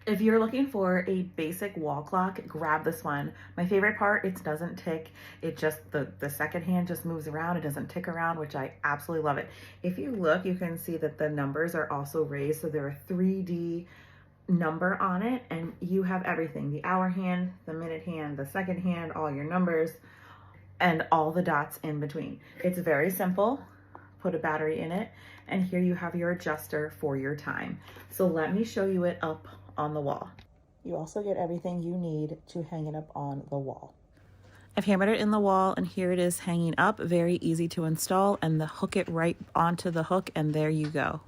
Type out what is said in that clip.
If you're looking for a basic wall clock, grab this one. My favorite part, it doesn't tick. It just, the second hand just moves around. It doesn't tick around, which I absolutely love it. If you look, you can see that the numbers are also raised. So they're a 3D number on it, and you have everything: the hour hand, the minute hand, the second hand, all your numbers, and all the dots in between. It's very simple. Put a battery in it, and here you have your adjuster for your time. So let me show you it up on the wall. You also get everything you need to hang it up on the wall. I've hammered it in the wall, and here it is hanging up. Very easy to install, and hook it right onto the hook, and there you go.